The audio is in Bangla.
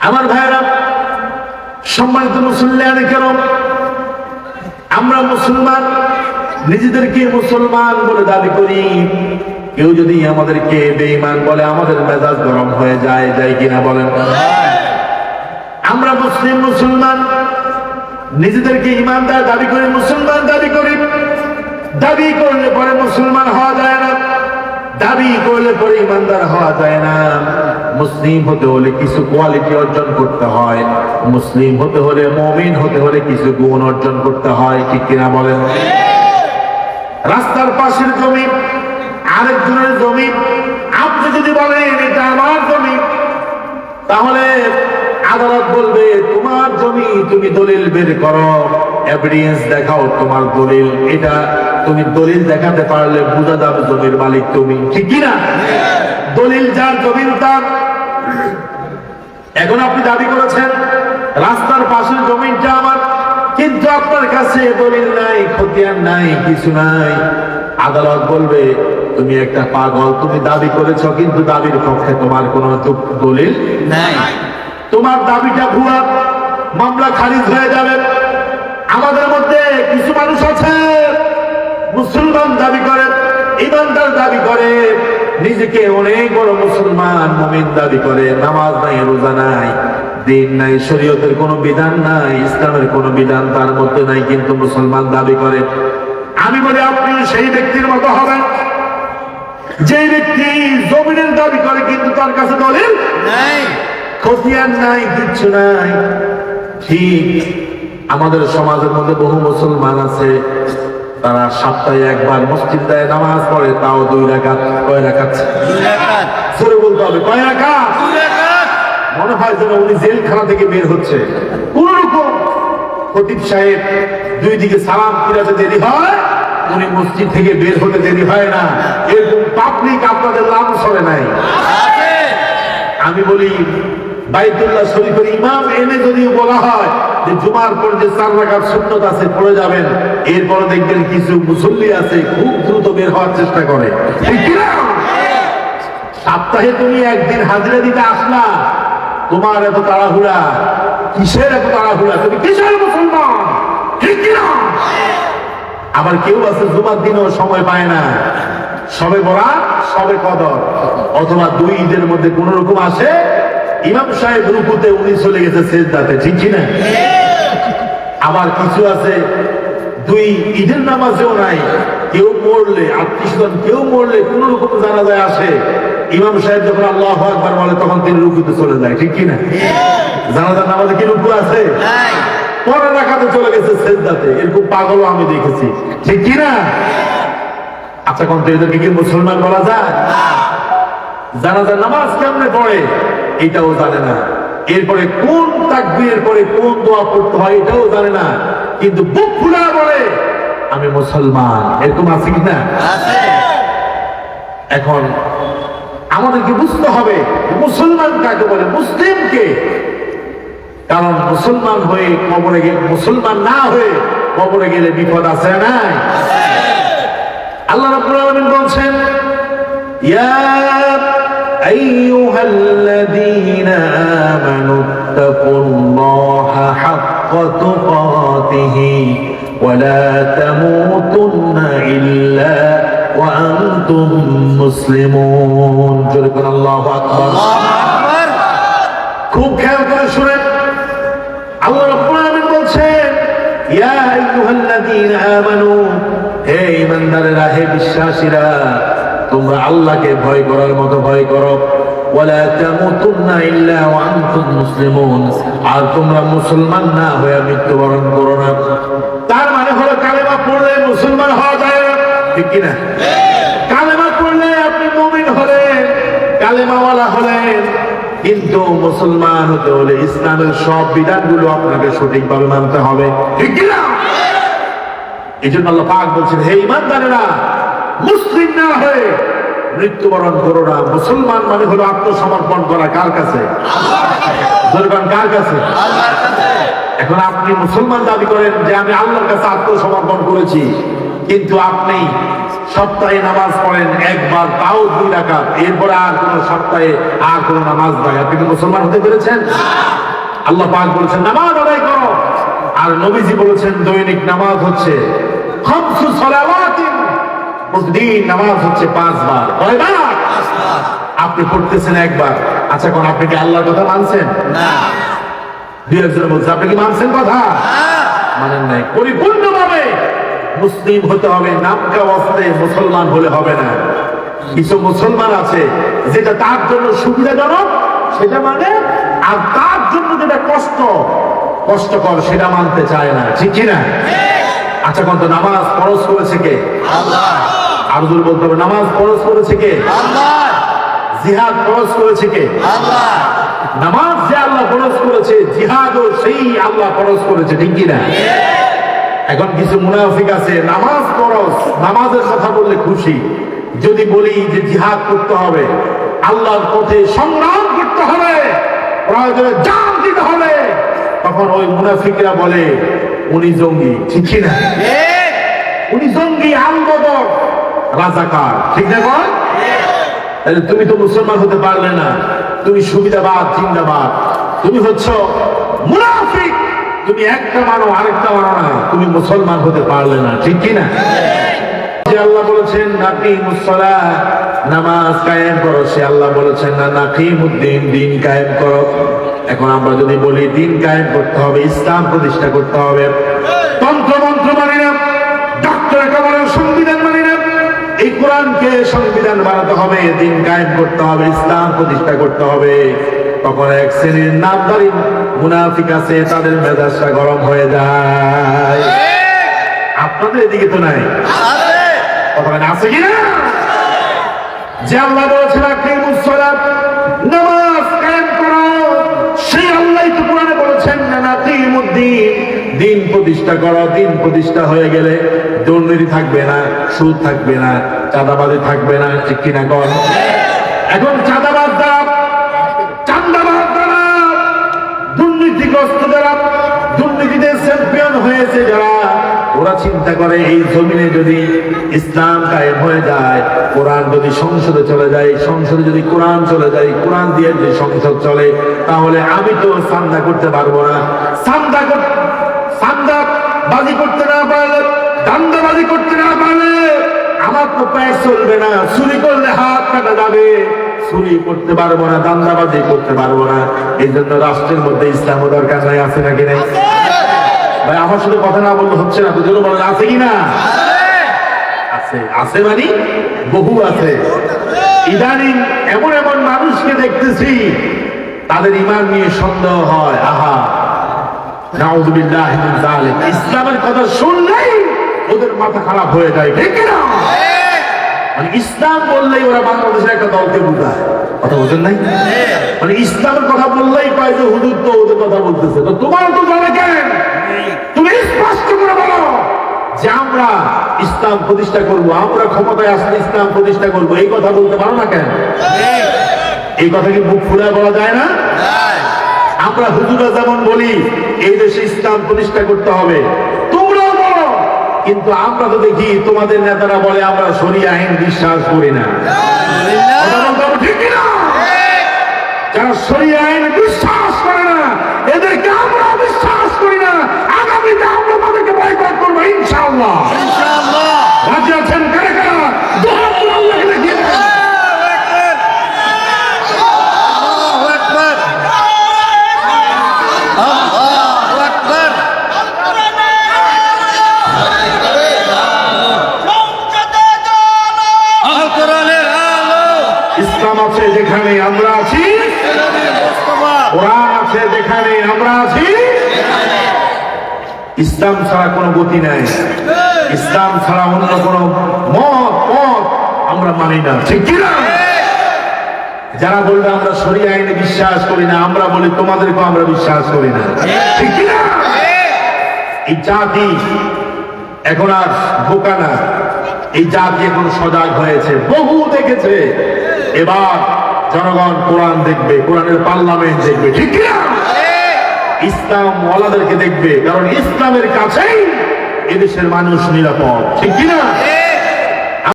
আমার ভাইরা, সম্মানিত মুসল্লিয়ানে কেরাম, আমরা মুসলমান, নিজেদেরকে মুসলমান বলে দাবি করি। কেউ যদি আমাদেরকে বেঈমান বলে আমাদের মেজাজ গরম হয়ে যায়, যায় কিনা বলেন? আমরা মুসলিম, মুসলমান, নিজেদেরকে ইমানদার দাবি করি, মুসলমান দাবি করি। দাবি করলে পরে মুসলমান হওয়া যায় না, দাবি করলে পরে ইমানদার হওয়া যায় না। মুসলিম হতে হলে কিছু কোয়ালিটি অর্জন করতে হয়, মুসলিম হতে হলে, মুমিন হতে হলে কিছু গুণ অর্জন করতে হয়, ঠিক কিনা বলেন? রাস্তার পাশের জমি আরেকজনের জমি, আপনি যদি বলেন এটা আমার জমি, তাহলে আদালত বলবে তোমার জমি, তুমি দলিল বের করো, এভিডেন্স দেখাও তোমার দলিল। এটা তুমি দলিল দেখাতে পারলে বুঝা যাবে জমির মালিক তুমি, ঠিক কিনা? দলিল যার জমির তার। এখন আপনি দাবি করেছেন রাস্তার পাশের জমিটা আমার, কিন্তু আপনার কাছে দলিল নাই, খতিয়ান নাই, কিছু নাই। আদালত বলবে তুমি একটা পাগল, তুমি দাবি করেছো কিন্তু দাবির পক্ষে তোমার কোনো দলিল নাই, তোমার দাবিটা ভুয়া, মামলা খারিজ হয়ে যাবে। আমাদের মধ্যে কিছু মানুষ আছে মুসলমান দাবি করে, ইমানদার দাবি করে, নিজেকে অনেক বড় মুসলমান মুমিন দাবি করে, নামাজ নাই, রোজা নাই, দিন নাই, শরীয়তের কোনো বিধান নাই, ইসলামের কোনো বিধান তার মধ্যে নাই, কিন্তু মুসলমান দাবি করে। আমি বলি আপনি সেই ব্যক্তির মতো হবেন যে ব্যক্তি জমিনের দাবি করে কিন্তু তার কাছে দলিল নাই, খতিয়ান নাই, কিচ্ছু নাই। ঠিক আমাদের সমাজের মধ্যে বহু মুসলমান আছে, তারা সপ্তাহে একবার মসজিদ যায়, নামাজ পড়ে, তাও 2 রাকাত। কয় রাকাত? 2 রাকাত। সরে বলতে হবে, কয় রাকাত? 2 রাকাত। মনে হয় যেন উনি জেলখানা থেকে বের হচ্ছে। কোন রকম খতিব সাহেব 2 দিকে সালাম ফিরাতে দেরি হয়, উনি মসজিদ থেকে বের হতে দেরি হয় না। এরকম পাবলিক আপনাদের লাভ সরে নাই। আমি বলি বাইতুল্লাহ শরীফের ইমাম এনে যদি বলা হয় যে জুমার পর যে 4 রাকাত সুন্নাত আছে পড়ে যাবেন, এরপরে দেখবেন কিছু মুসল্লি আছে খুব দ্রুত বের হওয়ার চেষ্টা করে, ঠিক কিনা? সপ্তাহে তুমি একদিন হাজিরা দিতে আসলা, তোমার এত তাড়াহুড়া কিসের? এত তাড়াহুড়া তুমি কিসের মুসলমান, ঠিক কিনা? আবার কেউ আছে জুমার দিনও সময় পায় না, সবে বরাত, সবে কদর, অথবা 2 ঈদের মধ্যে কোন রকম আসে, ইমাম সাহেব রুকুতে, উনি চলে গেছে সেজদাতে, ঠিক কিনা? আবার কিছু আছে 2 ঈদের নামাজেও নাই, কেউ মরলে, আত্মীয়স্বজন কেউ মরলে কোন রকম জানাজায় আসে, ইমাম সাহেব যখন আল্লাহু আকবার বলে তখন তিনি রুকুতে চলে যায়, ঠিক কিনা? জানাজার নামাজে কি রুকু আছে? পরের রাকাতে চলে গেছে সেজদাতে। এরকম পাগলও আমি দেখেছি, ঠিক কিনা? আচ্ছা, কোন এদেরকে কি মুসলমান বলা যায়? জানাজার নামাজ কেমনে পড়ে এটাও জানে না, এরপরে কোন তাকবীরের পরে কোন দোয়া পড়তে হয় এটাও জানে না, কিন্তু বুক ফুলা বলে আমি মুসলমান। এরকম আছে কিনা? এখন আমাদেরকে বুঝতে হবে মুসলমান কাকে বলে, মুসলিমকে। কারণ মুসলমান হয়ে কবরে গেলে, মুসলমান না হয়ে কবরে গেলে বিপদ আছে না? আল্লাহ রাব্বুল আলামিন বলছেন, ইয়া আইয়ুহাল্লাযীনা আমানু তাকুল্লাহা হাক্কা তুকাতিহি ওয়া লা তামুতুন্না ইল্লা ওয়া আনতুম মুসলিমুন। জোরে বলুন আল্লাহু আকবার। খুব খেয়াল করে শুনেন, আল্লাহ রাব্বুল আলামিন বলছেন, ইয়া আইয়ুহাল্লাযীনা আমানু, হে ঈমানদারেরা, হে বিশ্বাসীরা, তোমরা আল্লাহকে ভয় করার মতো ভয় করো, ওয়ালা তামুতুন্না ইল্লা ওয়া আনতুম মুসলিমুন, আর তোমরা মুসলমান না হয়ে মৃত্যুবরণ করো না। তার মানে হলো কালেমা পড়লে মুসলমান হওয়া যায় না, ঠিক কিনা? কালেমা পড়লে আপনি মুমিন হলেন, কালেমাওয়ালা হলেন, কিন্তু মুসলমান হতে হলে ইসলামের সব বিধানগুলো আপনাকে সঠিকভাবে মানতে হবে, ঠিক কিনা? এই জন্য আল্লাহ পাক বলছেন, হে ঈমানদারেরা, মুসলিম না হয়ে মৃত্যুবরণ করো না। মুসলমান মানে হলো আত্মসমর্পণ করা। কার কাছে? কার কাছে? এখন আপনি মুসলমান দাবি করেন যে আমি আল্লাহর কাছে আত্মসমর্পণ করেছি, কিন্তু আপনি সপ্তাহে নামাজ পড়েন একবার, তাও 2 রাকাত, এরপরে আর কোন সপ্তাহে আর কোন নামাজ নাই, আপনি কি মুসলমান হতে পেরেছেন? আল্লাহ পাক বলেছেন নামাজ আদায় করো, আর নবীজি বলেছেন দৈনিক নামাজ হচ্ছে খামসু সালাওয়াতিন, প্রতিদিন নামাজ হচ্ছে 5 বার। কয়বার? 5 বার। আপনি পড়তেছেন একবার। আচ্ছা, কোন আপনি কি আল্লাহর কথা মানছেন? না। দুই একজন বলছে আপনি কি মানছেন কথা? মানেন নাই। পরিপূর্ণভাবে মুসলিম হতে হবে, নামকা অবস্থায় মুসলমান হলে হবে না। কিছু মুসলমান আছে যেটা তার জন্য সুবিধাজনক সেটা মানে, আর তার জন্য যেটা কষ্টকর সেটা মানতে চায় না, ঠিক কিনা? আচ্ছা, কত নামাজ ফরজ করেছে কে? আল্লাহ। আর জোরে বলতে হবে, নামাজ ফরজ করেছে কে? আল্লাহ। জিহাদ ফরজ করেছে কে? আল্লাহ। নামাজ যে আল্লাহ ফরজ করেছে, জিহাদও সেই আল্লাহ ফরজ করেছে, ঠিক কিনা? এখন কিছু মুনাফিক আছে নামাজ ফরজ, নামাজের কথা বললে খুশি, যদি বলি যে জিহাদ করতে হবে, আল্লাহর পথে সংগ্রাম করতে হবে, প্রয়োজনে জান দিতে হবে, তখন ওই মুনাফিকরা বলে উনি জঙ্গি, ঠিক কিনা? উনি জঙ্গি, আলবদর, রাজাকার, ঠিক না? বল, তাহলে তুমি তো মুসলমান হতে পারলে না, তুমি সুবিধাবাদ, জিন্দাবাদ, তুমি হচ্ছ মুনাফিক, তুমি একটা মানো আরেকটা মানো না, তুমি মুসলমান হতে পারলে না, ঠিক কিনা? যে আল্লাহ বলেছেন নাকিমুস সালাহ, নামাজ কায়েম করো, সে আল্লাহ বলেছেন না নাকিমুদ্দিন, দিন কায়েম করো। এখন আমরা যদি বলি দিন কায়েম করতে হবে, ইসলাম প্রতিষ্ঠা করতে হবে, তন্ত্র মন্ত্র মানি না, ডক্টর কামালের সংবিধান মানি না, এই কোরআনকে সংবিধান বানাতে হবে, দিন কায়েম করতে হবে, ইসলাম প্রতিষ্ঠা করতে হবে, তখন এক শ্রেণীর নামধারী মুনাফিক আছে, তাদের মেজাজটা গরম হয়ে যায়। আপনাদের এদিকে তো নাই, আছে কিনা? যে আল্লাহ বলেছেন আকিমুস সালাত, নামাজ কায়েম করো, সেই আল্লাহই তো কোরআনে বলেছেন না নাকিমুদ্দিন, দিন প্রতিষ্ঠা করো। দিন প্রতিষ্ঠা হয়ে গেলে দুর্নীতি থাকবে না, সুদ থাকবে না, চাঁদাবাজি থাকবে না, ঠিক কিনা? কর এখন চাঁদাবাজ দ্বারা, চাঁদাবাজ দ্বারা, দুর্নীতিগ্রস্ত যারা, দুর্নীতিতে চ্যাম্পিয়ন হয়েছে যারা, ওরা চিন্তা করে এই জমিনে যদি ইসলাম কায়েম হয়ে যায়, কোরআন যদি সংসদে চলে যায়, সংসদে যদি কোরআন চলে যায়, কোরআন দিয়ে যদি সংসদ চলে, তাহলে আমি তো চাঁদা করতে পারবো না, চাঁদাবাজি করতে না পারলে, দান্দাবাজি করতে না পারলে আমার তো প্যাস চলবে না, চুরি করলে হাত কাটা যাবে, চুরি করতে পারবো না, দান্দাবাজি করতে পারবো না। এই জন্য রাষ্ট্রের মধ্যে ইসলামও দরকার নাই, আছে নাকি নাই? ভাই আমার সাথে কথা না বললে হচ্ছে না, দুজন বলেন আছে কি না? আছে, আছে মানে বহু আছে। ইদানিং এমন এমন মানুষকে দেখতেছি তাদের ঈমান নিয়ে সন্দেহ হয়, আহা নাউযুবিল্লাহ মিন যালিক, ইসলামের কথা শুনলেই ওদের মাথা খারাপ হয়ে যায়, ঠিক না? মানে ইসলাম বললেই ওরা বাংলাদেশের একটা দলকে বুঝায়, কথা বলছেন নাই? মানে ইসলামের কথা বললেই পায় যে হুজুর তো ওদের কথা বলতেছে, তো তোমার তো জানে কেন? তুমি স্পষ্ট করে বলো যে আমরা ইসলাম প্রতিষ্ঠা করব, আমরা ক্ষমতায় আসলে ইসলাম প্রতিষ্ঠা করব, এই কথা বলতে পারো না কেন? এই কথা কি মুখ ফুলে বলা যায় না? আমরা হুজুরা যেমন বলি এই দেশে ইসলাম প্রতিষ্ঠা করতে হবে, তোমরাও বলো, কিন্তু আমরা তো দেখি তোমাদের নেতারা বলে আমরা শরিয়া আইন বিশ্বাস করি না। ঠিক না? যারা শরিয়া আইন বিশ্বাস করে না এদেরকে আমরা বিশ্বাস করি না, আগামীতে আমরা তাদেরকে বয়কট করবো ইনশাআল্লাহ। ইনশাআল্লাহ রাজি আছেন? কারা কারা দোয়া করে আল্লাহকে দেখিয়ে দেন। ইসলাম আছে যেখানে আমরা আছি, কোরআন আছে যেখানে আমরা আছি, ইসলাম ছাড়া কোনো গতি নাই, ইসলাম ছাড়া অন্য কোন মত আমরা মানি না, ঠিক কিনা? যারা বলবে আমরা শরিয়া আইনে বিশ্বাস করি না, আমরা বলি তোমাদেরকেও আমরা বিশ্বাস করি না, ঠিক কিনা? এই জাতি এখন আর বোকা না, এই জাতি এখন সজাগ হয়েছে, বহু দেখেছে। এবার জনগণ কোরআন দেখবে, কোরআনের পার্লামেন্ট দেখবে, ঠিক কিনা? ইসলাম ওয়ালাদেরকে দেখবে, কারণ ইসলামের কাছেই এদেশের মানুষ নিরাপদ, ঠিক কিনা?